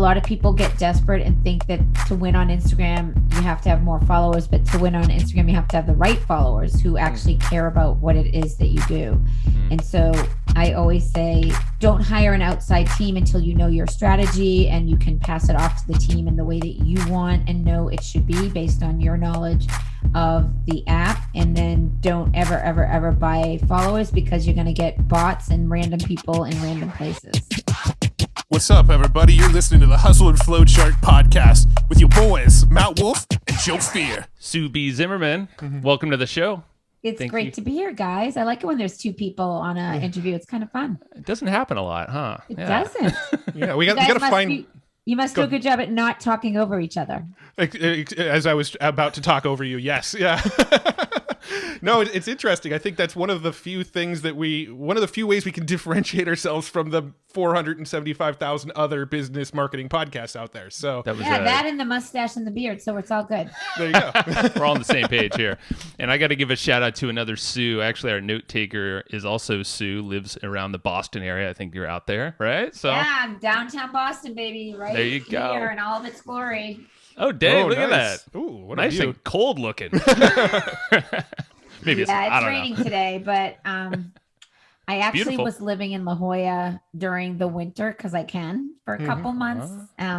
lot of people get desperate and think that to win on Instagram, you have to have more followers, but to win on Instagram, you have to have the right followers who actually care about what it is that you do. And so I always say, don't hire an outside team until you know your strategy and you can pass it off to the team in the way that you want and know it should be based on your knowledge of the app. And then don't ever buy followers, because you're going to get bots and random people in random places. What's up, everybody? You're listening to the Hustle and Flowchart podcast with your boys, Matt Wolf and Joe Fear. Sue B. Zimmerman, welcome to the show. It's great to be here, guys. I like it when there's two people on an interview. It's kind of fun. It doesn't happen a lot, huh? It doesn't. Yeah, we got to find... You must do a good job at not talking over each other. As I was about to talk over you, yes. Yeah. No, it's interesting. I think that's one of the few ways we can differentiate ourselves from the 475,000 other business marketing podcasts out there. So that and the mustache and the beard. So it's all good. There you go. We're all on the same page here. And I got to give a shout out to another Sue. Actually, our note taker is also Sue, lives around the Boston area. I think you're out there, right? So yeah, I'm downtown Boston, baby. Right there you go. Here in all of its glory. Oh, dang, look nice. at that. Ooh, what nice and cold looking. Maybe it's raining today, but I actually was living in La Jolla during the winter because I can for a couple months.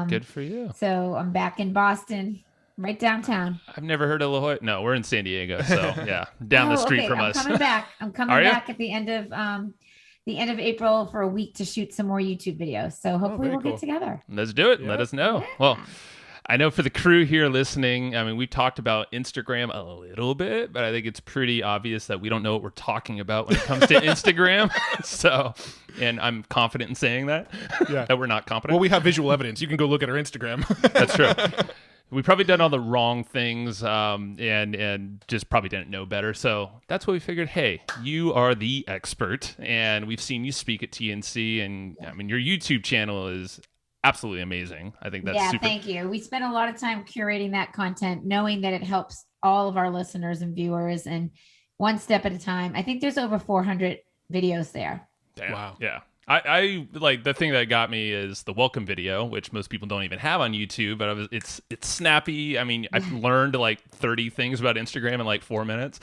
Good for you. So I'm back in Boston, right downtown. I've never heard of La Jolla. No, we're in San Diego, so yeah, down the street from us. I'm coming back. I'm coming back at the end of April for a week to shoot some more YouTube videos. So hopefully we'll get together. Let's do it. Yeah. Let us know. Yeah. Well, I know for the crew here listening, I mean, we talked about Instagram a little bit, but I think it's pretty obvious that we don't know what we're talking about when it comes to Instagram. So, and I'm confident in saying that, that we're not competent. Well, we have visual evidence. You can go look at our Instagram. That's true. We probably done all the wrong things and just probably didn't know better. So that's why we figured, hey, you are the expert, and we've seen you speak at TNC, and I mean, your YouTube channel is absolutely amazing. I think that's super. Thank you. We spent a lot of time curating that content, knowing that it helps all of our listeners and viewers, and one step at a time. I think there's over 400 videos there. Damn. Wow. Yeah. I like, the thing that got me is the welcome video, which most people don't even have on YouTube, but it's snappy. I mean, I've learned like 30 things about Instagram in like 4 minutes.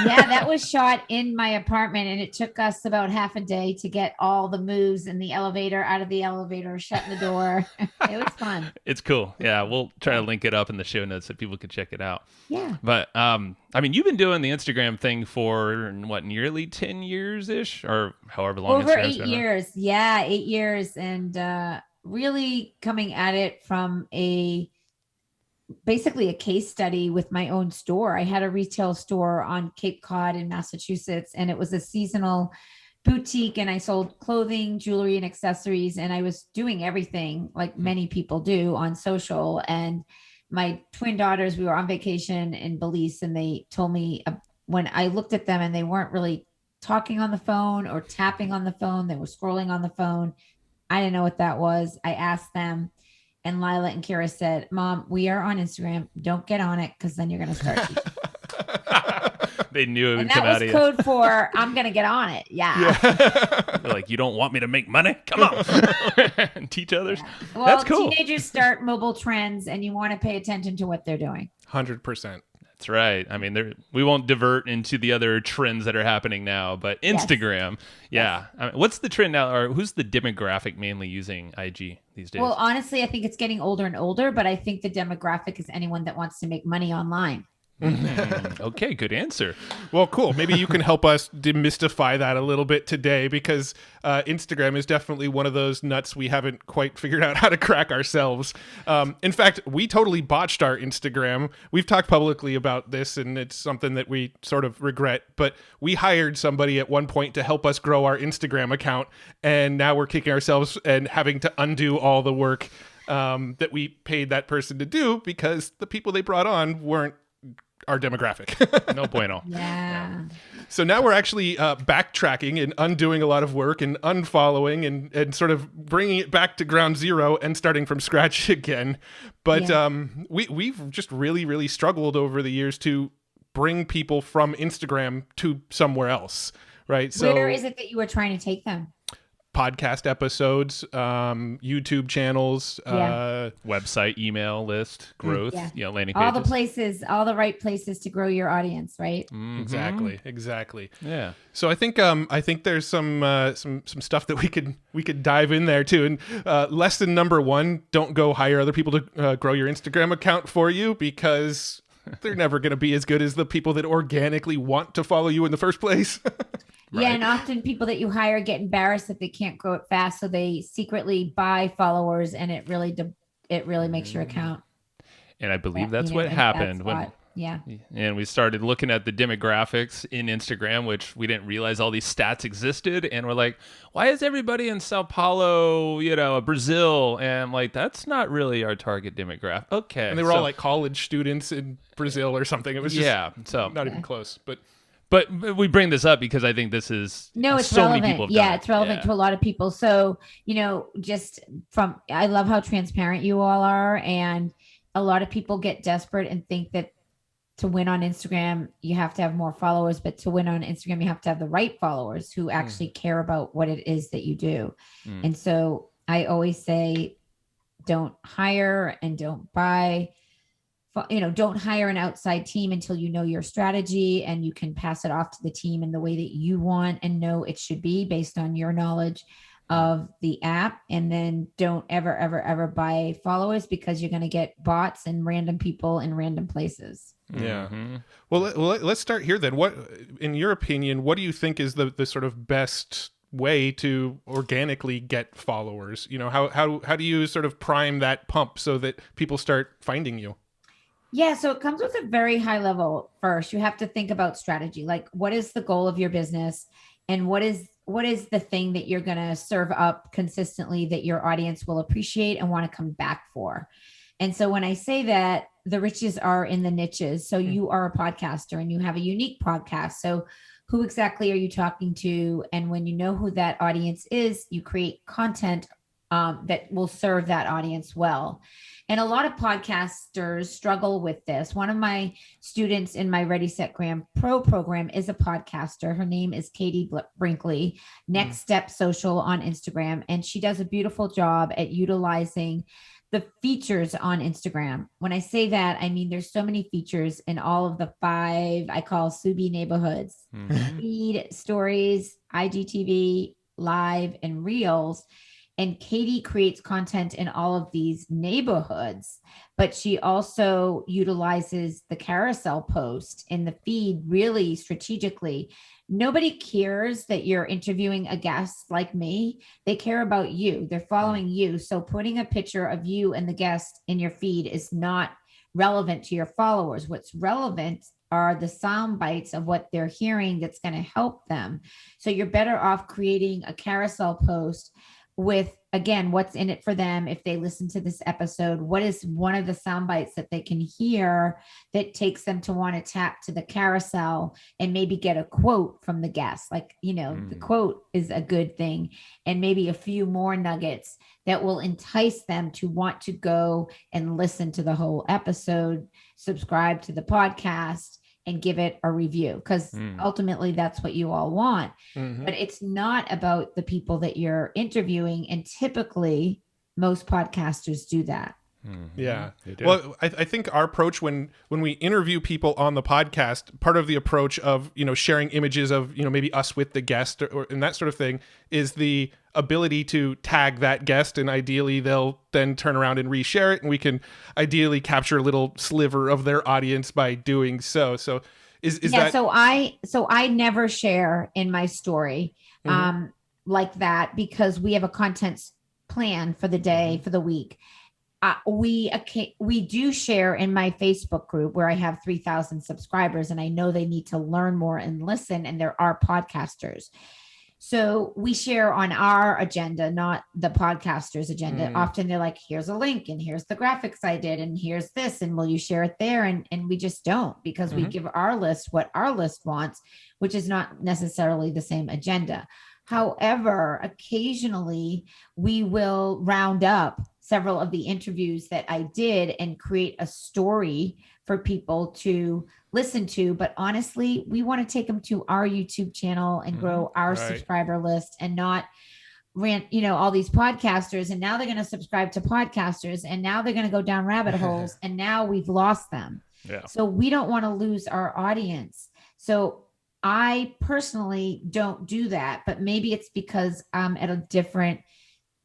Yeah, that was shot in my apartment, and it took us about half a day to get all the moves in the elevator, out of the elevator, shutting the door. It was fun. It's cool. Yeah, we'll try to link it up in the show notes so people can check it out. Yeah. But I mean, you've been doing the Instagram thing for what, nearly 10 years-ish, or however long. Over 8 years. Yeah, 8 years, and really coming at it from basically a case study with my own store. I had a retail store on Cape Cod in Massachusetts, and it was a seasonal boutique, and I sold clothing, jewelry, and accessories, and I was doing everything like many people do on social. And my twin daughters, we were on vacation in Belize, and they told me when I looked at them and they weren't really talking on the phone or tapping on the phone, they were scrolling on the phone. I didn't know what that was. I asked them, and Lila and Kira said, "Mom, we are on Instagram. Don't get on it, because then you're going to start teaching." They knew it would come out of you. And that was code for, I'm going to get on it. Yeah. They're like, you don't want me to make money? Come on. And teach others. Yeah. Well, that's cool. Teenagers start mobile trends, and you want to pay attention to what they're doing. 100%. That's right. I mean, we won't divert into the other trends that are happening now, but Instagram, yeah. I mean, what's the trend now, or who's the demographic mainly using IG these days? Well, honestly, I think it's getting older and older, but I think the demographic is anyone that wants to make money online. Okay, good answer. Well, cool. Maybe you can help us demystify that a little bit today, because Instagram is definitely one of those nuts we haven't quite figured out how to crack ourselves. In fact, we totally botched our Instagram. We've talked publicly about this, and it's something that we sort of regret, but we hired somebody at one point to help us grow our Instagram account, and now we're kicking ourselves and having to undo all the work that we paid that person to do, because the people they brought on weren't our demographic. No bueno. Yeah. So now we're actually backtracking and undoing a lot of work and unfollowing and sort of bringing it back to ground zero and starting from scratch again. But we've just really, really struggled over the years to bring people from Instagram to somewhere else, right? So where is it that you were trying to take them? podcast episodes, YouTube channels, website, email list, growth, landing all pages. all the right places to grow your audience, right? Exactly. Yeah. So I think there's some stuff that we could dive in there too. And lesson number 1: don't go hire other people to grow your Instagram account for you, because they're never going to be as good as the people that organically want to follow you in the first place. Yeah, and often people that you hire get embarrassed that they can't grow it fast, so they secretly buy followers, and it really makes your account. And I believe that's what happened when. Yeah. And we started looking at the demographics in Instagram, which we didn't realize all these stats existed. And we're like, why is everybody in Sao Paulo, Brazil? And I'm like, that's not really our target demographic. Okay. And they were all like college students in Brazil or something. It was just not even close. But we bring this up because I think this is it's so relevant. many people have done it. It's relevant to a lot of people. So, I love how transparent you all are. And a lot of people get desperate and think that to win on Instagram, you have to have more followers, but to win on Instagram, you have to have the right followers who actually care about what it is that you do. And so I always say, don't hire and don't buy, don't hire an outside team until you know your strategy and you can pass it off to the team in the way that you want and know it should be based on your knowledge of the app. And then don't ever buy followers, because you're going to get bots and random people in random places. Yeah. Well, let's start here then. What, in your opinion, what do you think is the sort of best way to organically get followers? How do you sort of prime that pump so that people start finding you? Yeah, so it comes with a very high level. First, you have to think about strategy. Like, what is the goal of your business, and what is the thing that you're going to serve up consistently that your audience will appreciate and want to come back for? And so when I say that, the riches are in the niches. So you are a podcaster and you have a unique podcast. So who exactly are you talking to? And when you know who that audience is, you create content that will serve that audience well. And a lot of podcasters struggle with this. One of my students in my Ready, Set, Graham Pro program is a podcaster. Her name is Katie Brinkley, Next Step Social on Instagram. And she does a beautiful job at utilizing the features on Instagram. When I say that, I mean, there's so many features in all of the 5 I call Subi neighborhoods: feed, stories, IGTV, live, and reels. And Katie creates content in all of these neighborhoods, but she also utilizes the carousel post in the feed really strategically. Nobody cares that you're interviewing a guest like me. They care about you. They're following you. So putting a picture of you and the guest in your feed is not relevant to your followers. What's relevant are the sound bites of what they're hearing that's going to help them. So you're better off creating a carousel post with, again, what's in it for them. If they listen to this episode, what is one of the sound bites that they can hear that takes them to want to tap to the carousel and maybe get a quote from the guest? Like, the quote is a good thing, and maybe a few more nuggets that will entice them to want to go and listen to the whole episode, subscribe to the podcast, and give it a review, because ultimately that's what you all want. But it's not about the people that you're interviewing. And typically most podcasters do that. Yeah. Well, I think our approach when we interview people on the podcast, part of the approach of, sharing images of, maybe us with the guest or and that sort of thing, is the ability to tag that guest, and ideally they'll then turn around and reshare it, and we can ideally capture a little sliver of their audience by doing so. So is that... So I never share in my story like that, because we have a content plan for the day, for the week. We do share in my Facebook group where I have 3,000 subscribers, and I know they need to learn more and listen, and there are podcasters. So we share on our agenda, not the podcaster's agenda. Often they're like, here's a link, and here's the graphics I did, and here's this, and will you share it there? And we just don't, because we give our list what our list wants, which is not necessarily the same agenda. However, occasionally we will round up several of the interviews that I did and create a story for people to listen to. But honestly, we want to take them to our YouTube channel and grow our subscriber list, and not ran, all these podcasters, and now they're going to subscribe to podcasters, and now they're going to go down rabbit holes, and now we've lost them. Yeah. So we don't want to lose our audience. So I personally don't do that, but maybe it's because I'm at a different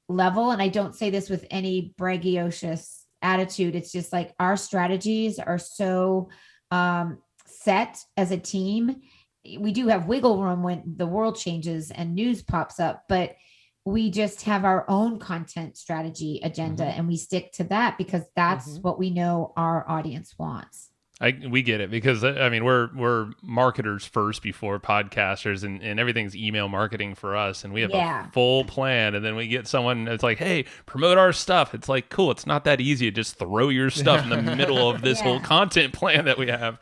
level. And I don't say this with any braggadocious attitude. It's just like our strategies are so set as a team. We do have wiggle room when the world changes and news pops up, but we just have our own content strategy agenda, and we stick to that because that's what we know our audience wants. We get it, because I mean, we're marketers first before podcasters, and everything's email marketing for us, and we have a full plan, and then we get someone that's like, hey, promote our stuff. It's like, cool, it's not that easy to just throw your stuff in the middle of this whole content plan that we have.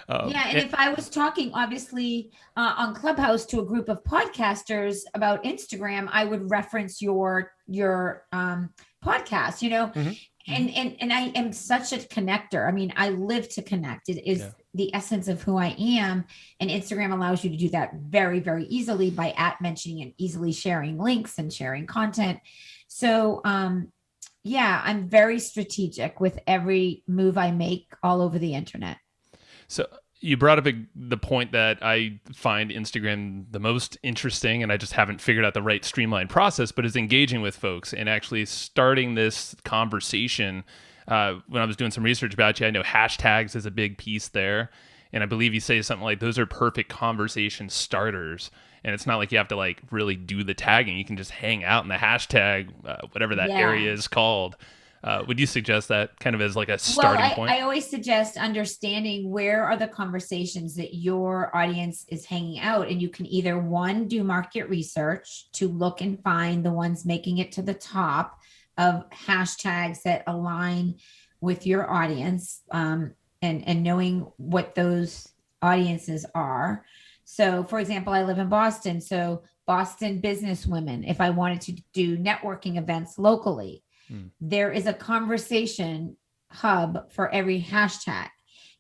And if I was talking, obviously, on Clubhouse to a group of podcasters about Instagram, I would reference your podcast, and I am such a connector. I mean, I live to connect. It is the essence of who I am. And Instagram allows you to do that very, very easily by mentioning and easily sharing links and sharing content. So, I'm very strategic with every move I make all over the internet. So you brought up the point that I find Instagram the most interesting, and I just haven't figured out the right streamlined process, but is engaging with folks and actually starting this conversation. When I was doing some research about you, I know hashtags is a big piece there. And I believe you say something like, those are perfect conversation starters. And it's not like you have to like really do the tagging. You can just hang out in the hashtag, whatever that area is called. Would you suggest that kind of as like a starting point? I always suggest understanding where are the conversations that your audience is hanging out. And you can either do market research to look and find the ones making it to the top of hashtags that align with your audience, and knowing what those audiences are. So for example, I live in Boston. So Boston business women, if I wanted to do networking events locally, there is a conversation hub for every hashtag.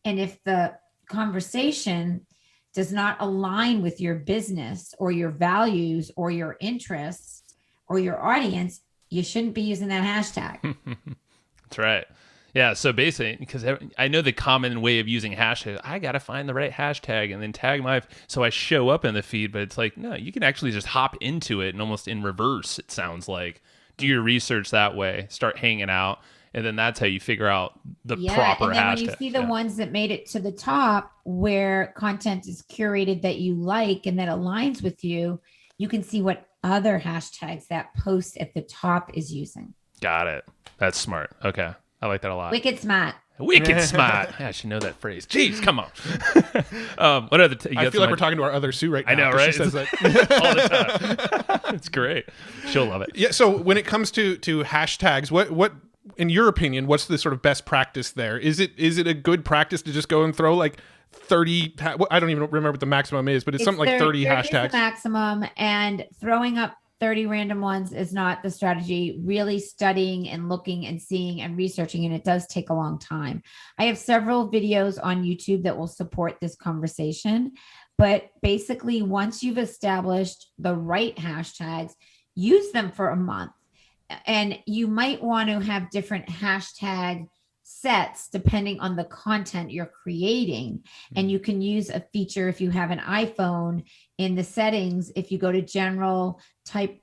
And if the conversation does not align with your business or your values or your interests or your audience, you shouldn't be using that hashtag. That's right. Yeah. So basically, because I know the common way of using hashtags, I got to find the right hashtag and then tag so I show up in the feed, but it's like, no, you can actually just hop into it and almost in reverse, it sounds like. Do your research that way, start hanging out, and then that's how you figure out the proper and then hashtag. When you see the ones that made it to the top where content is curated that you like and that aligns with you, you can see what other hashtags that post at the top is using. Got it. That's smart. Okay. I like that a lot. Wicked smart. Wicked smart. Yeah, I should know that phrase. Jeez, come on. What other? I feel like we're talking to our other Sue right now. I know, right? She says that all the time. It's great. She'll love it. Yeah. So when it comes to hashtags, what in your opinion, what's the sort of best practice there? Is it a good practice to just go and throw like 30? I don't even remember what the maximum is, but it's something like 30 hashtags. Is the maximum, and throwing up 30 random ones is not the strategy. Really studying and looking and seeing and researching, and it does take a long time. I have several videos on YouTube that will support this conversation, but basically once you've established the right hashtags, use them for a month. And you might want to have different hashtag sets depending on the content you're creating. And you can use a feature if you have an iPhone in the settings. If you go to general, type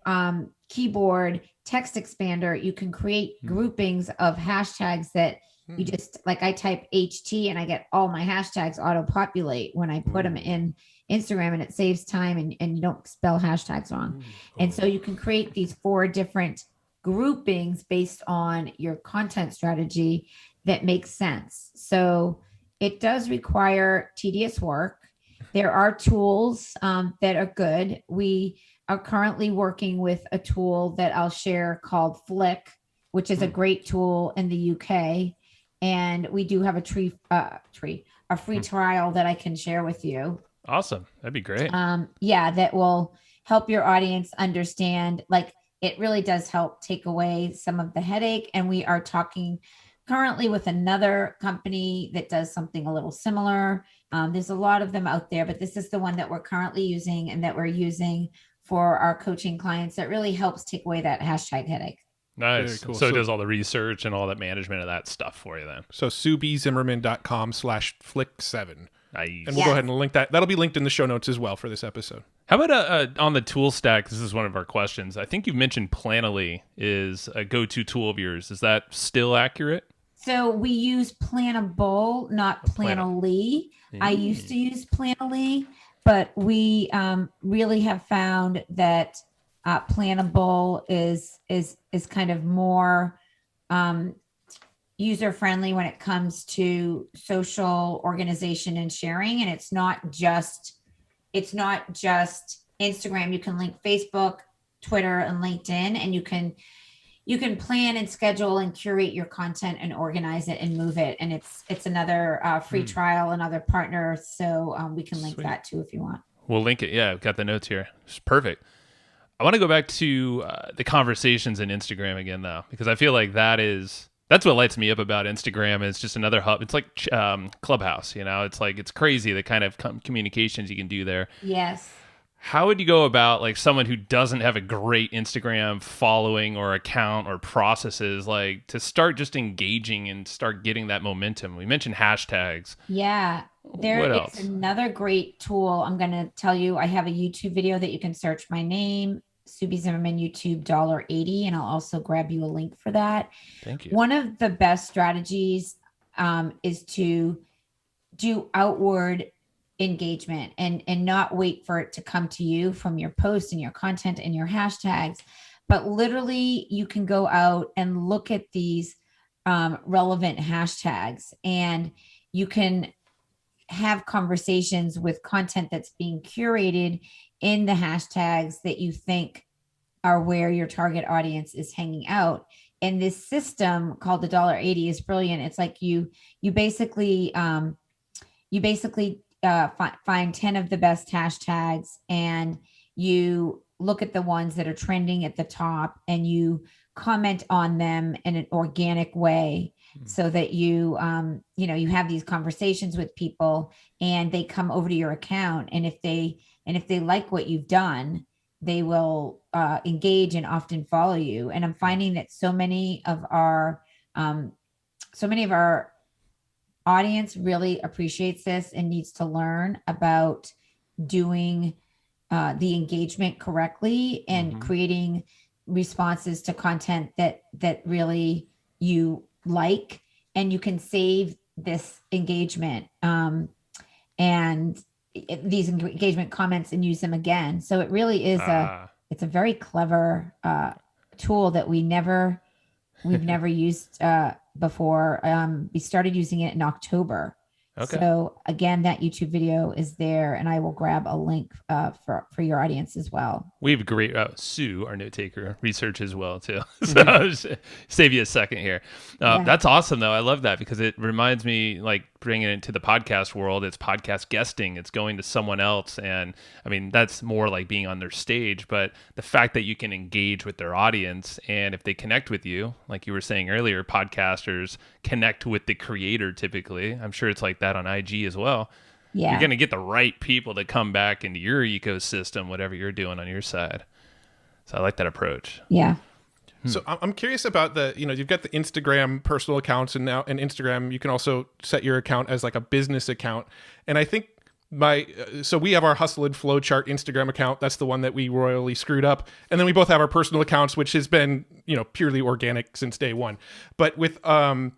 keyboard text expander, you can create groupings of hashtags that you just like. I type HT and I get all my hashtags auto populate when I put them in Instagram, and it saves time and you don't spell hashtags wrong. And so you can create these 4 different groupings based on your content strategy that makes sense. So it does require tedious work. There are tools that are good. We are currently working with a tool that I'll share called Flick, which is a great tool in the UK. And we do have a free trial that I can share with you. Awesome. That'd be great. That will help your audience understand. Like, it really does help take away some of the headache. And we are talking currently with another company that does something a little similar. There's a lot of them out there, but this is the one that we're currently using and that we're using for our coaching clients that really helps take away that hashtag headache. Nice. Very cool. So it does all the research and all that management of that stuff for you then. So SueBZimmerman.com/flick7. Nice. And we'll go ahead and link that. That'll be linked in the show notes as well for this episode. How about on the tool stack? This is one of our questions. I think you've mentioned Planoly is a go-to tool of yours. Is that still accurate? So we use Planable, not Planoly. I used to use Planoly, but we really have found that Planable is kind of more user friendly when it comes to social organization and sharing. And it's not just Instagram. You can link Facebook, Twitter, and LinkedIn, and you can plan and schedule and curate your content and organize it and move it. And it's another free trial, another partner. So we can link that too if you want. We'll link it. Yeah, I've got the notes here. It's perfect. I want to go back to the conversations in Instagram again, though, because I feel like that's what lights me up about Instagram. Is just another hub. It's like Clubhouse, It's like it's crazy the kind of communications you can do there. Yes. How would you go about like someone who doesn't have a great Instagram following or account or processes, like to start just engaging and start getting that momentum? We mentioned hashtags. Yeah. What else? Another great tool. I'm going to tell you, I have a YouTube video that you can search my name, Sue Zimmerman YouTube $80, and I'll also grab you a link for that. Thank you. One of the best strategies is to do outward engagement and not wait for it to come to you from your post and your content and your hashtags, but literally you can go out and look at these relevant hashtags, and you can have conversations with content that's being curated in the hashtags that you think are where your target audience is hanging out. And this system called the $80 is brilliant. It's like you basically find 10 of the best hashtags, and you look at the ones that are trending at the top, and you comment on them in an organic way, so that you have these conversations with people, and they come over to your account, and if they like what you've done, they will engage and often follow you. And I'm finding that so many of our audience really appreciates this and needs to learn about doing the engagement correctly and creating responses to content that really you like, and you can save this engagement and these engagement comments and use them again. So it really is it's a very clever tool that we've never used before. We started using it in October. Okay. So again, that YouTube video is there, and I will grab a link for your audience as well. We have great Sue, our note taker, research as well too. So save you a second here. That's awesome though. I love that because it reminds me, like bringing it into the podcast world. It's podcast guesting. It's going to someone else, and I mean that's more like being on their stage. But the fact that you can engage with their audience, and if they connect with you, like you were saying earlier, podcasters connect with the creator typically. I'm sure it's like that on IG as well. Yeah. You're going to get the right people to come back into your ecosystem, whatever you're doing on your side. So I like that approach. Yeah. So I'm curious about you've got the Instagram personal accounts, and now in Instagram, you can also set your account as like a business account. And I think so we have our Hustle and Flowchart Instagram account. That's the one that we royally screwed up. And then we both have our personal accounts, which has been, purely organic since day one. But with our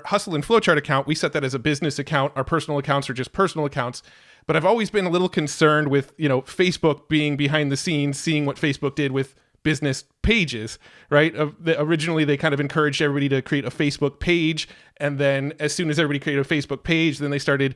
Hustle and Flowchart account, we set that as a business account. Our personal accounts are just personal accounts. But I've always been a little concerned with, Facebook being behind the scenes, seeing what Facebook did with business pages, right? Originally, they kind of encouraged everybody to create a Facebook page. And then as soon as everybody created a Facebook page, then they started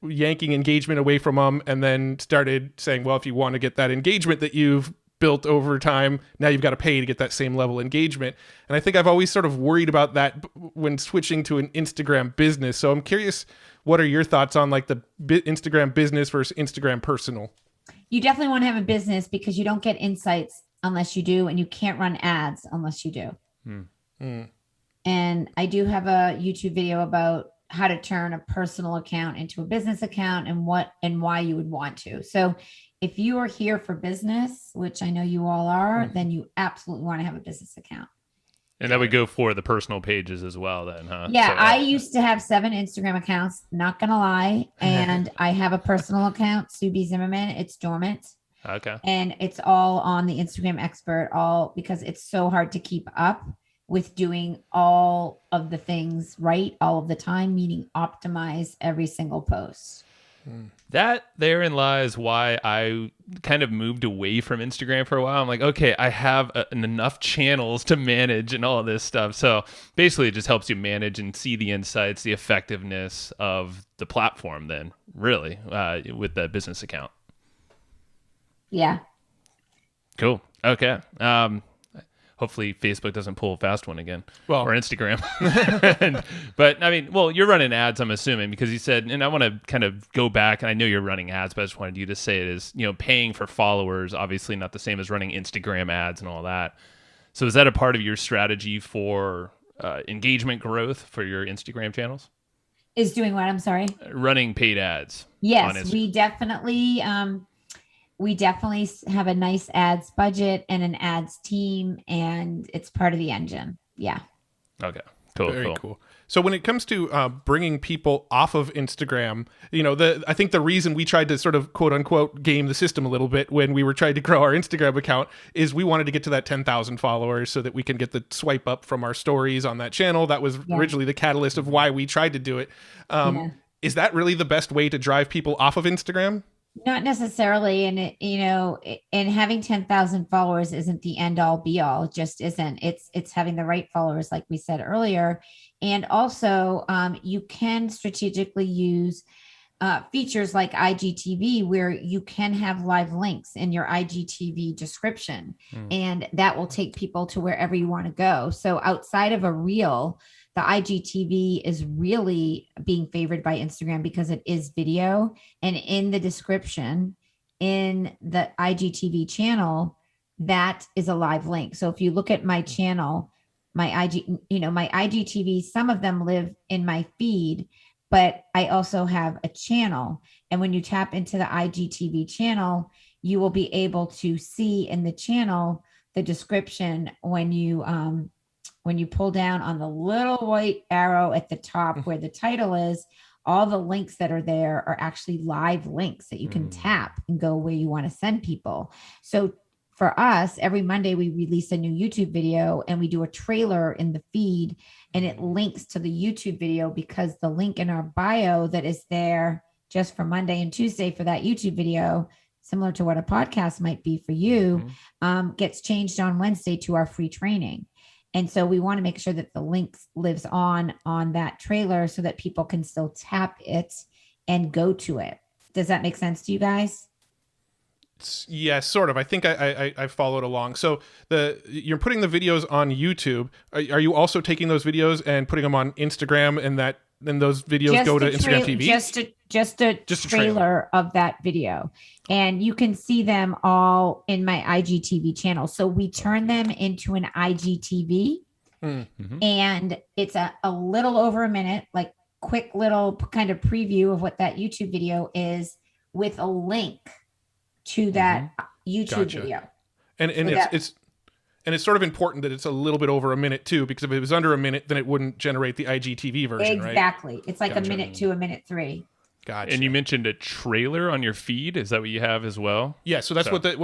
yanking engagement away from them, and then started saying, well, if you want to get that engagement that you've built over time, now you've got to pay to get that same level of engagement. And I think I've always sort of worried about that when switching to an Instagram business. So I'm curious, what are your thoughts on like the Instagram business versus Instagram personal? You definitely want to have a business because you don't get insights unless you do, and you can't run ads unless you do. And I do have a YouTube video about how to turn a personal account into a business account and what and why you would want to. So if you are here for business, which I know you all are, then you absolutely want to have a business account. And that would go for the personal pages as well then, huh? Yeah, So, I used to have 7 Instagram accounts, not gonna lie. And I have a personal account, Sue B. Zimmerman. It's dormant. okay. And it's all on the Instagram expert, all because it's so hard to keep up with doing all of the things right all of the time, meaning optimize every single post. That therein lies why I kind of moved away from Instagram for a while. I'm like, okay, I have enough channels to manage and all of this stuff. So basically, it just helps you manage and see the insights, the effectiveness of the platform. Then, really, with the business account. Yeah. Cool. Okay. Hopefully Facebook doesn't pull a fast one again, Well, or Instagram. But I mean, well, you're running ads, I'm assuming, because you said, and I want to kind of go back, and I know you're running ads, but I just wanted you to say it is, paying for followers, obviously not the same as running Instagram ads and all that. So is that a part of your strategy for engagement growth for your Instagram channels? Is doing what? I'm sorry. Running paid ads. Yes, we definitely have a nice ads budget and an ads team, and it's part of the engine. Yeah. Okay. Cool. Very cool. So when it comes to bringing people off of Instagram, I think the reason we tried to sort of quote unquote game the system a little bit when we were trying to grow our Instagram account is we wanted to get to that 10,000 followers so that we can get the swipe up from our stories on that channel. That was originally the catalyst of why we tried to do it. Is that really the best way to drive people off of Instagram? Not necessarily. And and having 10,000 followers isn't the end all be all. It just isn't. It's having the right followers, like we said earlier. And also you can strategically use features like IGTV, where you can have live links in your IGTV description, and that will take people to wherever you want to go. So outside of a reel, the IGTV is really being favored by Instagram because it is video. And in the description, in the IGTV channel, that is a live link. So if you look at my channel, my IGTV, some of them live in my feed, but I also have a channel. And when you tap into the IGTV channel, you will be able to see in the channel the description when you pull down on the little white arrow at the top where the title is. All the links that are there are actually live links that you can tap and go where you want to send people. So for us, every Monday we release a new YouTube video, and we do a trailer in the feed, and it links to the YouTube video because the link in our bio that is there just for Monday and Tuesday for that YouTube video, similar to what a podcast might be for you, gets changed on Wednesday to our free training. And so we want to make sure that the link lives on that trailer so that people can still tap it and go to it. Does that make sense to you guys? Yeah, sort of. I think I followed along. So you're putting the videos on YouTube. Are you also taking those videos and putting them on Instagram, and then those videos go to Instagram TV? Just a trailer of that video. And you can see them all in my IGTV channel. So we turn them into an IGTV, and it's a little over a minute, like quick little kind of preview of what that YouTube video is with a link to that YouTube video. And it's sort of important that it's a little bit over a minute too, because if it was under a minute, then it wouldn't generate the IGTV version, right? Exactly. It's like a minute to a minute 3. Gotcha. And you mentioned a trailer on your feed. Is that what you have as well? Yeah. So that's okay.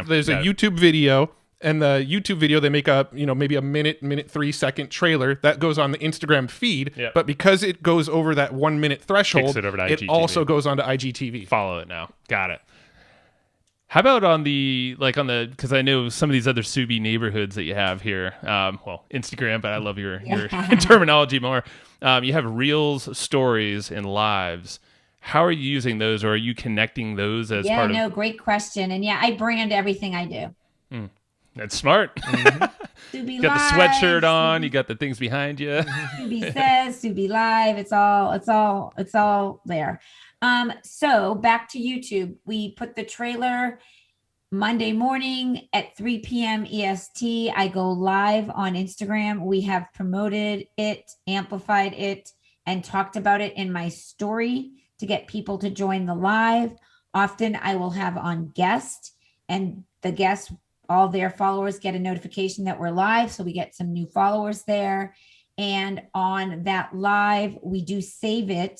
There's a Yeah. YouTube video, and the YouTube video, they make a, maybe a minute 3-second trailer that goes on the Instagram feed. Yep. But because it goes over that 1 minute threshold, Kicks it over to it IGTV. also goes on to IGTV. Follow it now. Got it. How about because I know some of these other Subi neighborhoods that you have here, Instagram, but I love your terminology more. You have Reels, Stories, and Lives. How are you using those, or are you connecting those as part of? Yeah, no, great question. And I brand everything I do. That's smart. You got the sweatshirt on, you got the things behind you. Subi says, Subi Live, it's all there. So back to YouTube, we put the trailer Monday morning at 3 p.m. EST. I go live on Instagram. We have promoted it, amplified it, and talked about it in my story to get people to join the live. Often I will have on guest, and the guests, all their followers get a notification that we're live. So we get some new followers there. And on that live, we do save it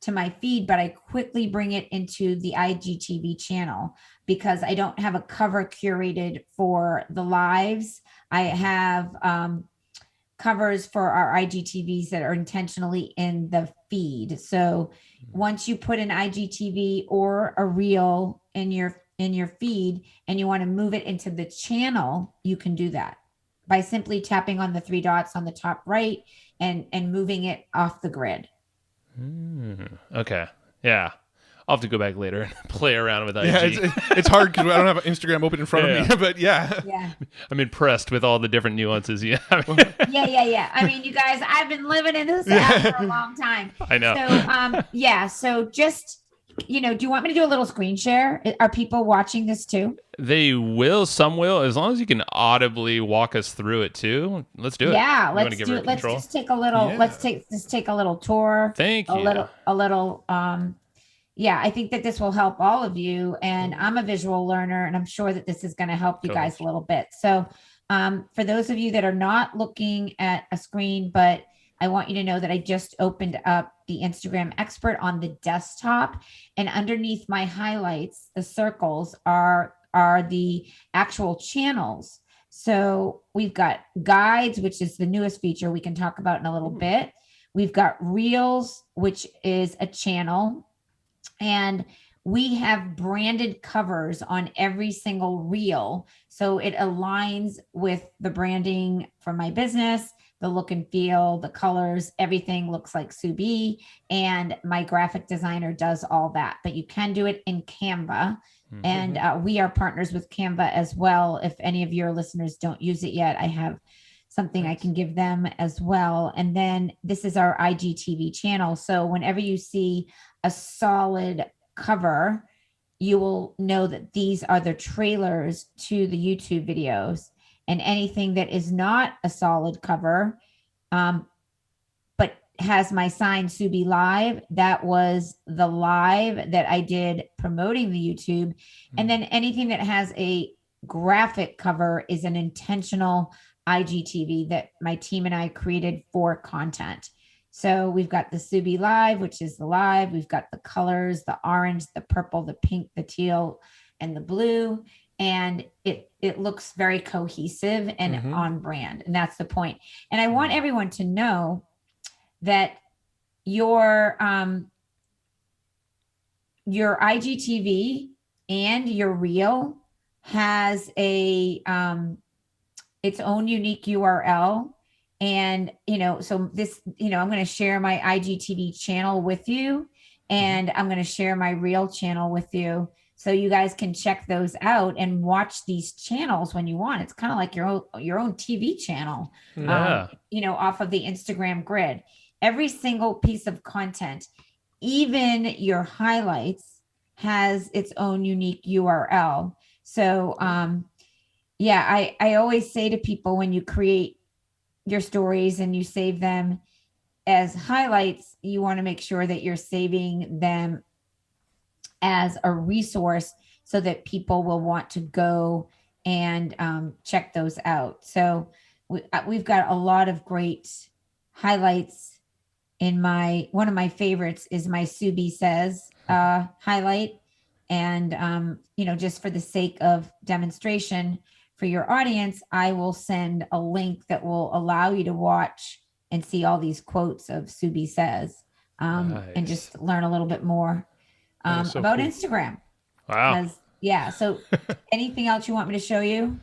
to my feed, but I quickly bring it into the IGTV channel because I don't have a cover curated for the lives. I have covers for our IGTVs that are intentionally in the feed. So once you put an IGTV or a reel in your feed and you want to move it into the channel, you can do that by simply tapping on the three dots on the top right and moving it off the grid. Okay. Yeah. I'll have to go back later and play around with IG. Yeah, it's hard because I don't have Instagram open in front of me. But yeah. I'm impressed with all the different nuances. Yeah. Yeah. I mean, you guys, I've been living in this app for a long time. I know. So, so just, do you want me to do a little screen share? Are people watching this too? They will. Some will. As long as you can audibly walk us through it too. Let's do it. Yeah, let's do it. Let's just take a little. Yeah. Let's take a little tour. Thank you. A little. Yeah, I think that this will help all of you. And I'm a visual learner, and I'm sure that this is going to help you guys a little bit. So for those of you that are not looking at a screen, but I want you to know that I just opened up the Instagram Expert on the desktop, and underneath my highlights, the circles are the actual channels. So we've got guides, which is the newest feature we can talk about in a little bit. We've got Reels, which is a channel. And we have branded covers on every single reel. So it aligns with the branding for my business, the look and feel, the colors, everything looks like Sue B. And my graphic designer does all that. But you can do it in Canva. Mm-hmm. And we are partners with Canva as well. If any of your listeners don't use it yet, I have something I can give them as well. And then this is our IGTV channel. So whenever you see a solid cover, you will know that these are the trailers to the YouTube videos. And anything that is not a solid cover, but has my sign Sue B Live, that was the live that I did promoting the YouTube. And then anything that has a graphic cover is an intentional IGTV that my team and I created for content. So we've got the Sue B Live, which is the live. We've got the colors, the orange, the purple, the pink, the teal, and the blue. And it looks very cohesive and on brand. And that's the point. And I want everyone to know that your IGTV and your reel has a its own unique URL. And, so this, I'm going to share my IGTV channel with you, and I'm going to share my reel channel with you. So you guys can check those out and watch these channels when you want. It's kind of like your own TV channel, off of the Instagram grid. Every single piece of content, even your highlights, has its own unique URL. So, I always say to people, when you create your stories and you save them as highlights, you want to make sure that you're saving them as a resource so that people will want to go and check those out. So we've got a lot of great highlights. One of my favorites is my Sue B Says highlight. And, just for the sake of demonstration for your audience, I will send a link that will allow you to watch and see all these quotes of Sue B Says, and just learn a little bit more about cool. Instagram. Wow. So anything else you want me to show you?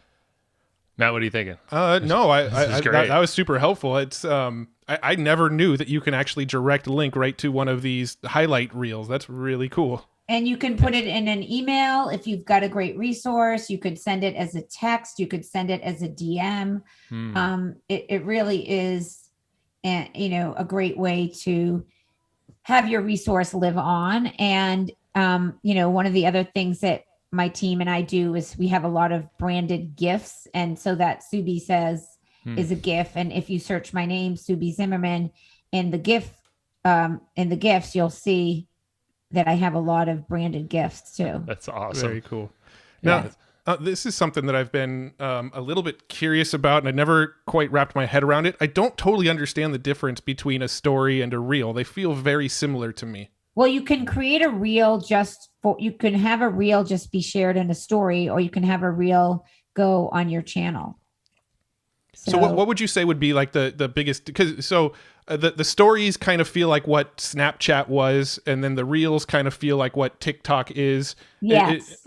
Matt, what are you thinking? No, that was super helpful. It's I never knew that you can actually direct link right to one of these highlight reels. That's really cool. And you can put it in an email. If you've got a great resource, you could send it as a text. You could send it as a DM. It really is, a great way to have your resource live on. And, one of the other things that my team and I do is we have a lot of branded GIFs. And so that Sue B Says is a GIF. And if you search my name, Sue B Zimmerman, in the GIFs, you'll see that I have a lot of branded gifts too. That's awesome. Very cool. Now, this is something that I've been a little bit curious about, and I never quite wrapped my head around it. I don't totally understand the difference between a story and a reel. They feel very similar to me. Well, you can create a reel you can have a reel just be shared in a story, or you can have a reel go on your channel. So what would you say would be like the biggest, because the stories kind of feel like what Snapchat was, and then the reels kind of feel like what TikTok is. Yes.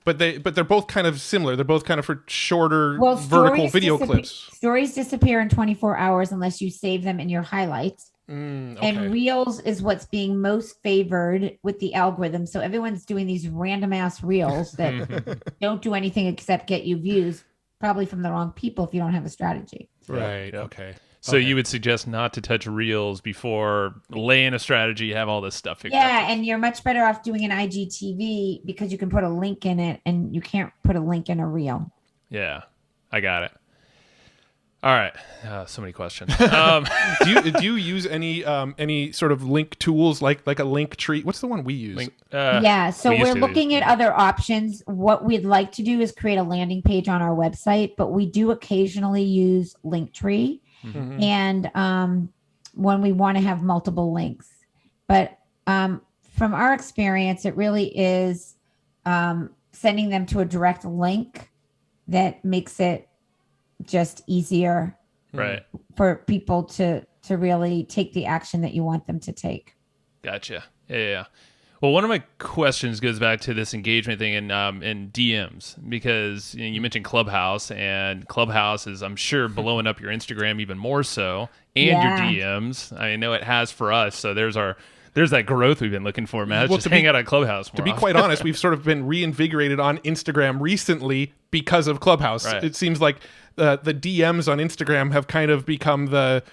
But they're both kind of similar. They're both kind of for shorter vertical stories video clips. Stories disappear in 24 hours unless you save them in your highlights. Okay. And reels is what's being most favored with the algorithm. So everyone's doing these random ass reels that don't do anything except get you views, probably from the wrong people if you don't have a strategy. Right. Yep. Okay. So you would suggest not to touch reels before laying a strategy, have all this stuff figured out. Yeah, and you're much better off doing an IGTV because you can put a link in it, and you can't put a link in a reel. Yeah, I got it. All right, so many questions. Do you use any sort of link tools like a link tree? What's the one we use? Yeah, so we used we're to, looking at other options. What we'd like to do is create a landing page on our website, but we do occasionally use Linktree. Mm-hmm. And when we want to have multiple links. But from our experience, it really is sending them to a direct link that makes it just easier right for people to really take the action that you want them to take. Gotcha. Yeah. Well, one of my questions goes back to this engagement thing in DMs, because you mentioned Clubhouse, and Clubhouse is, I'm sure, blowing up your Instagram even more so, and your DMs. I know it has for us. So there's that growth we've been looking for, Matt. Just hang out on Clubhouse more To be often. quite honest, we've sort of been reinvigorated on Instagram recently because of Clubhouse. Right. It seems like the DMs on Instagram have kind of become the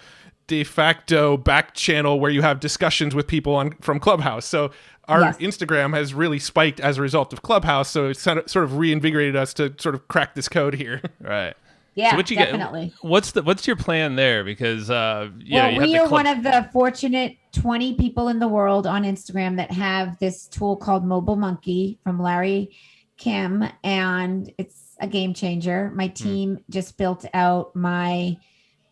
de facto back channel where you have discussions with people from Clubhouse. So our Instagram has really spiked as a result of Clubhouse. So it's sort of reinvigorated us to sort of crack this code here. Right. Yeah, so what you definitely. What's your plan there? Because we are one of the fortunate 20 people in the world on Instagram that have this tool called Mobile Monkey from Larry Kim, and it's a game changer. My team just built out my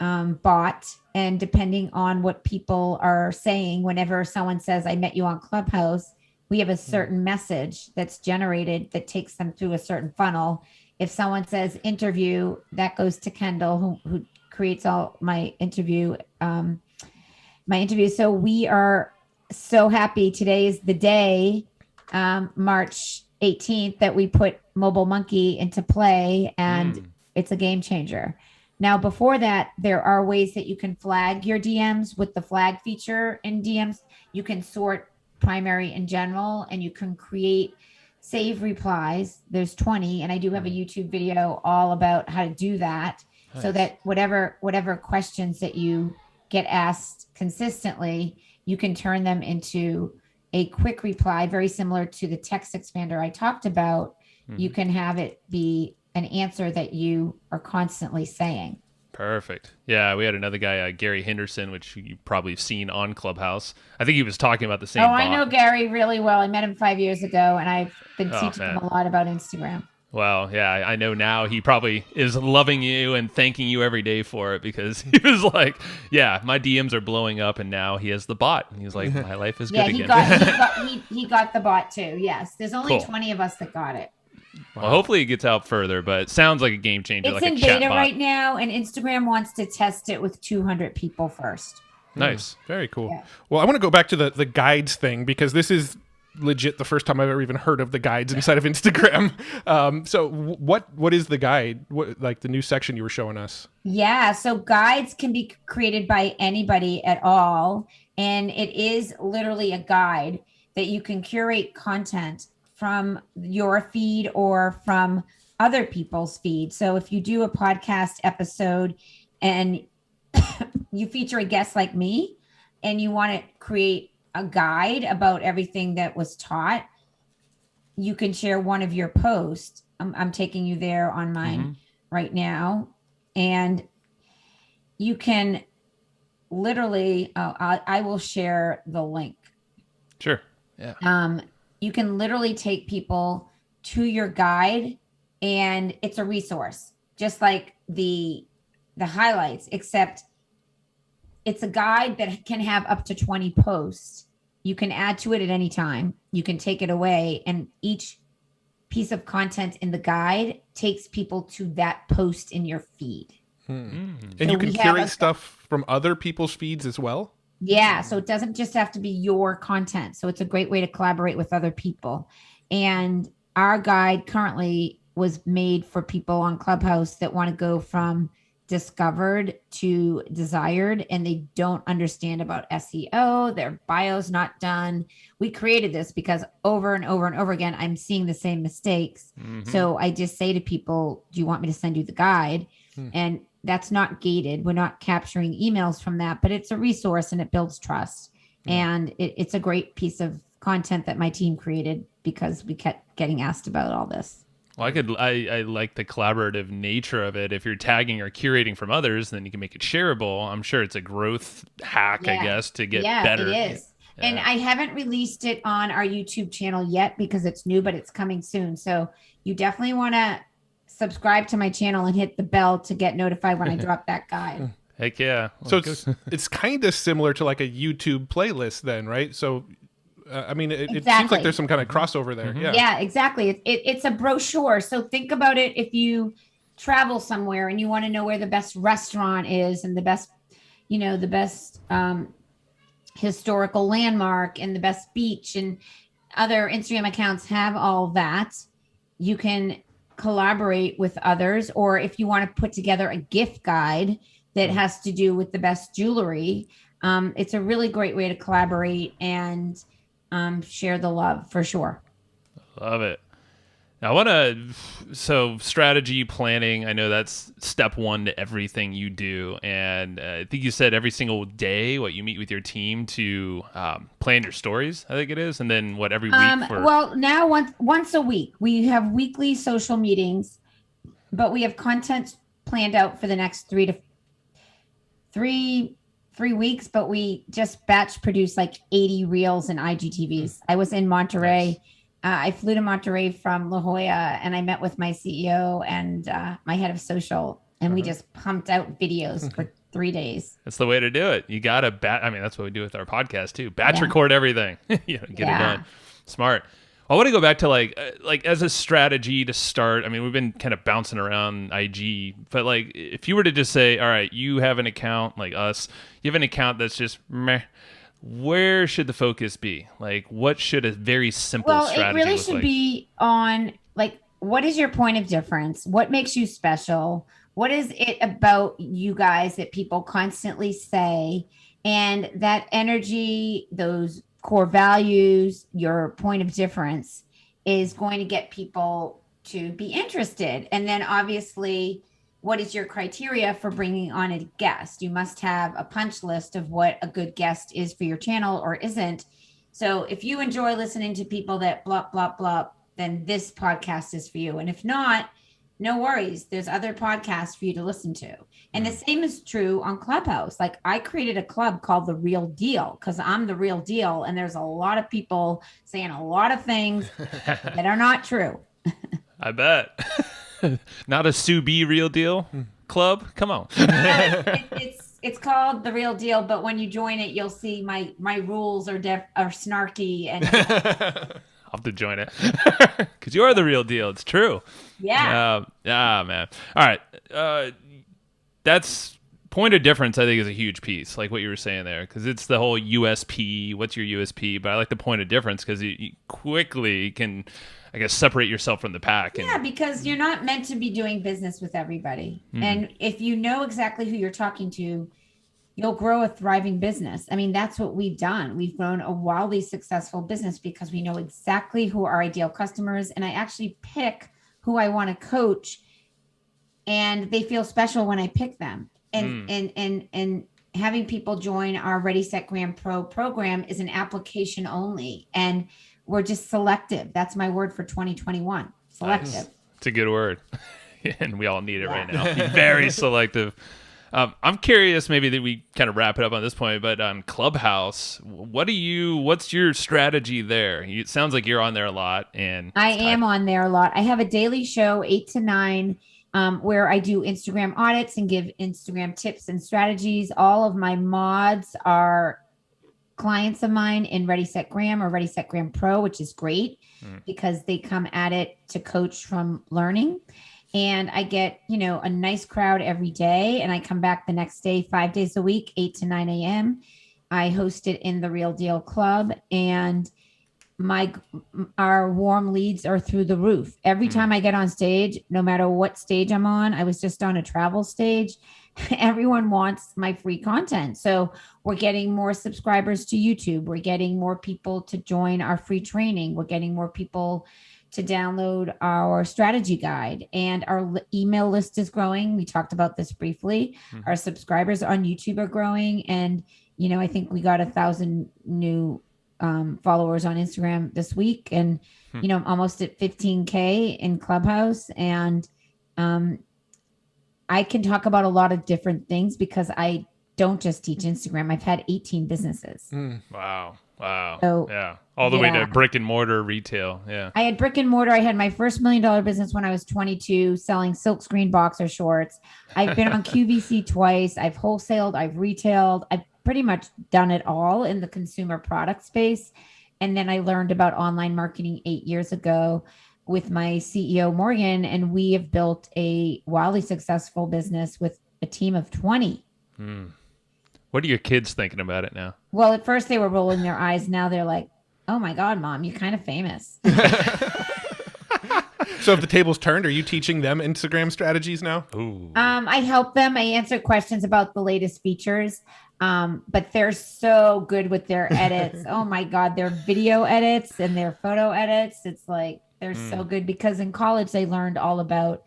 bot, and depending on what people are saying, whenever someone says I met you on Clubhouse, we have a certain message that's generated that takes them through a certain funnel. If someone says interview, that goes to Kendall, who creates all my interview. So we are so happy. Today is the day, March 18th, that we put Mobile Monkey into play, and it's a game changer. Now, before that, there are ways that you can flag your DMs with the flag feature in DMs. You can sort primary and general, and you can create save replies. There's 20, and I do have a YouTube video all about how to do that. Nice. So that whatever questions that you get asked consistently, you can turn them into a quick reply, very similar to the text expander I talked about. You can have it be an answer that you are constantly saying. Perfect. Yeah, we had another guy, Gary Henderson, which you probably have seen on Clubhouse. I think he was talking about the same. Oh, I know Gary really well. I met him 5 years ago, and I've been teaching him a lot about Instagram. Well, yeah, I know now he probably is loving you and thanking you every day for it, because he was like, yeah, my DMs are blowing up, and now he has the bot. And he's like, my life is good again. He got the bot too. Yes. There's only 20 of us that got it. Wow. Well, hopefully it gets out further, but it sounds like a game changer. It's like in beta right now, and Instagram wants to test it with 200 people first. Nice. Very cool. Yeah. Well, I want to go back to the guides thing, because this is legit the first time I've ever even heard of the guides inside of Instagram. So what is the guide? Like the new section you were showing us? Yeah. So guides can be created by anybody at all. And it is literally a guide that you can curate content from your feed or from other people's feed. So if you do a podcast episode and you feature a guest like me, and you want to create a guide about everything that was taught, you can share one of your posts. I'm taking you there on mine right now. And you can literally, I will share the link. Sure. Yeah. You can literally take people to your guide, and it's a resource, just like the highlights, except it's a guide that can have up to 20 posts. You can add to it at any time. You can take it away, and each piece of content in the guide takes people to that post in your feed. And So you can we have curate stuff from other people's feeds as well. Yeah, so it doesn't just have to be your content. So it's a great way to collaborate with other people. And our guide currently was made for people on Clubhouse that want to go from discovered to desired, and they don't understand about SEO, their bio's not done. We created this because over and over and over again, I'm seeing the same mistakes. So I just say to people, do you want me to send you the guide? And that's not gated. We're not capturing emails from that, but it's a resource and it builds trust. And it's a great piece of content that my team created because we kept getting asked about all this. Well, I like the collaborative nature of it. If you're tagging or curating from others, then you can make it shareable. I'm sure it's a growth hack, I guess, to get better. It is. Yeah. And I haven't released it on our YouTube channel yet because it's new, but it's coming soon. So you definitely want to subscribe to my channel and hit the bell to get notified when I drop that guide. Heck yeah. So it's kind of similar to like a YouTube playlist then, right? So I mean, it seems like there's some kind of crossover there. Yeah, exactly. It's a brochure. So think about it if you travel somewhere and you want to know where the best restaurant is and the best, the best historical landmark and the best beach, and other Instagram accounts have all that. You can collaborate with others, or if you want to put together a gift guide that has to do with the best jewelry, it's a really great way to collaborate and share the love for sure. Love it. Now so strategy planning, I know that's step one to everything you do. And I think you said every single day, you meet with your team to plan your stories, I think it is. And then every week? Well, now once a week, we have weekly social meetings, but we have content planned out for the next three weeks, but we just batch produce like 80 reels and IGTVs. I was in Monterey. Nice. I flew to Monterey from La Jolla, and I met with my CEO and my head of social, and we just pumped out videos for 3 days. That's the way to do it. You got to that's what we do with our podcast too. Batch record everything. Get it done. Smart. I want to go back to like as a strategy to start. I mean, we've been kind of bouncing around IG, but like if you were to just say, all right, you have an account like us, you have an account that's just meh. Where should the focus be? Like, what should a very simple strategy look like? Well, it really should be on, like, what is your point of difference? What makes you special? What is it about you guys that people constantly say? And that energy, those core values, your point of difference is going to get people to be interested. And then obviously, what is your criteria for bringing on a guest? You must have a punch list of what a good guest is for your channel or isn't. So if you enjoy listening to people that blah, blah, blah, then this podcast is for you. And if not, no worries. There's other podcasts for you to listen to. And the same is true on Clubhouse. Like I created a club called The Real Deal because I'm the real deal. And there's a lot of people saying a lot of things that are not true. I bet. Not a Sue B Real Deal club? Come on. It's called The Real Deal, but when you join it, you'll see my rules are snarky. And I'll have to join it because you are the real deal. It's true. Yeah. Man. All right. That's point of difference, I think, is a huge piece, like what you were saying there, because it's the whole USP. What's your USP? But I like the point of difference because you quickly can, I guess, separate yourself from the pack. Yeah, because you're not meant to be doing business with everybody. And if you know exactly who you're talking to, you'll grow a thriving business. I mean, that's what we've done. We've grown a wildly successful business because we know exactly who our ideal customers, and I actually pick who I want to coach, and they feel special when I pick them. And having people join our Ready Set Grand Pro program is an application only, and we're just selective. That's my word for 2021. Selective. It's a good word. And we all need it right now. Very selective. I'm curious, maybe that we kind of wrap it up on this point, but on Clubhouse, what's your strategy there? It sounds like you're on there a lot, and I am on there a lot. I have a daily show, 8 to 9, where I do Instagram audits and give Instagram tips and strategies. All of my mods are clients of mine in Ready Set Gram or Ready Set Gram Pro, which is great because they come at it to coach from learning. And I get, a nice crowd every day. And I come back the next day, 5 days a week, 8 to 9 a.m. I host it in the Real Deal Club. And our warm leads are through the roof. Every time I get on stage, no matter what stage I'm on, I was just on a travel stage. Everyone wants my free content. So we're getting more subscribers to YouTube. We're getting more people to join our free training. We're getting more people to download our strategy guide, and our email list is growing. We talked about this briefly. Our subscribers on YouTube are growing. And, I think we got 1,000 new followers on Instagram this week. And, I'm almost at 15K in Clubhouse. And I can talk about a lot of different things because I don't just teach Instagram. I've had 18 businesses. Wow. So, yeah. All the way to brick and mortar retail. Yeah. I had brick and mortar. I had my first $1 million business when I was 22, selling silkscreen boxer shorts. I've been on QVC twice. I've wholesaled. I've retailed. I've pretty much done it all in the consumer product space. And then I learned about online marketing 8 years ago with my CEO, Morgan, and we have built a wildly successful business with a team of 20. What are your kids thinking about it now? Well, at first they were rolling their eyes. Now they're like, oh my God, Mom, you're kind of famous. So if the tables turned, are you teaching them Instagram strategies now? Ooh. I help them. I answer questions about the latest features. But they're so good with their edits. Oh my God, their video edits and their photo edits. It's like, they're so good because in college they learned all about,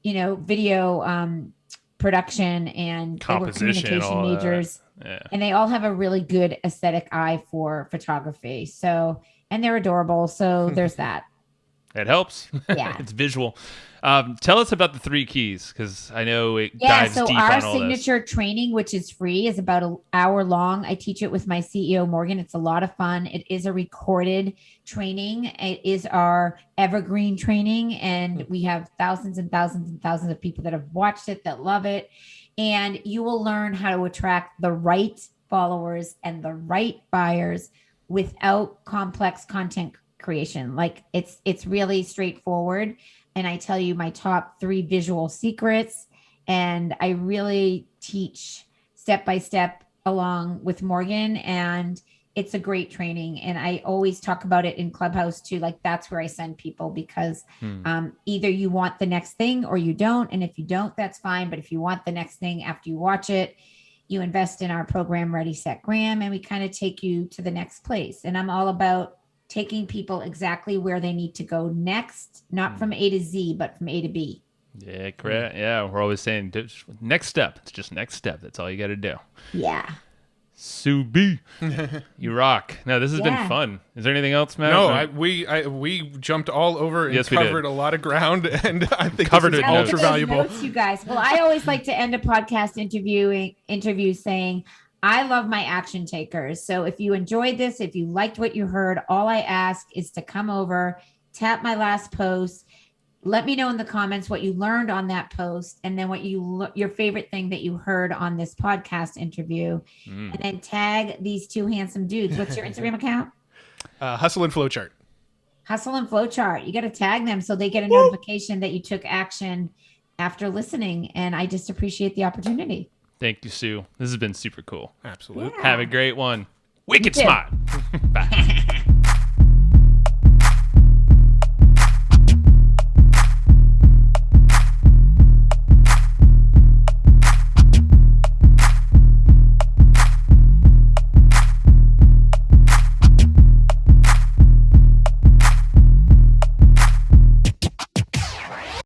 video production, and they were communication majors. Yeah. And they all have a really good aesthetic eye for photography. So, and they're adorable. So there's that. It helps. Yeah. It's visual. Tell us about the 3 keys, because I know it dives deep on all this. Our signature training, which is free, is about an hour long. I teach it with my CEO, Morgan. It's a lot of fun. It is a recorded training. It is our evergreen training. And we have thousands and thousands and thousands of people that have watched it, that love it. And you will learn how to attract the right followers and the right buyers without complex content creation. Like it's really straightforward. And I tell you my top 3 visual secrets. And I really teach step by step along with Morgan. And it's a great training. And I always talk about it in Clubhouse too. Like that's where I send people because either you want the next thing or you don't. And if you don't, that's fine. But if you want the next thing after you watch it, you invest in our program, Ready, Set, Gram, and we kind of take you to the next place. And I'm all about taking people exactly where they need to go next, not from A to Z, but from A to B. Yeah, correct. Yeah, we're always saying next step. It's just next step. That's all you got to do. Yeah. Sue B, you rock. No, this has been fun. Is there anything else, Matt? No, we jumped all over and covered a lot of ground, and I think covered this is ultra valuable. Notes, you guys. Well, I always like to end a podcast interview saying, I love my action takers. So if you enjoyed this, if you liked what you heard, all I ask is to come over, tap my last post, let me know in the comments what you learned on that post, and then what your favorite thing that you heard on this podcast interview, and then tag these 2 handsome dudes. What's your Instagram account? Hustle and Flowchart. Hustle and Flowchart. You got to tag them so they get a notification that you took action after listening. And I just appreciate the opportunity. Thank you, Sue. This has been super cool. Absolutely. Have a great one. Wicked smart. Bye.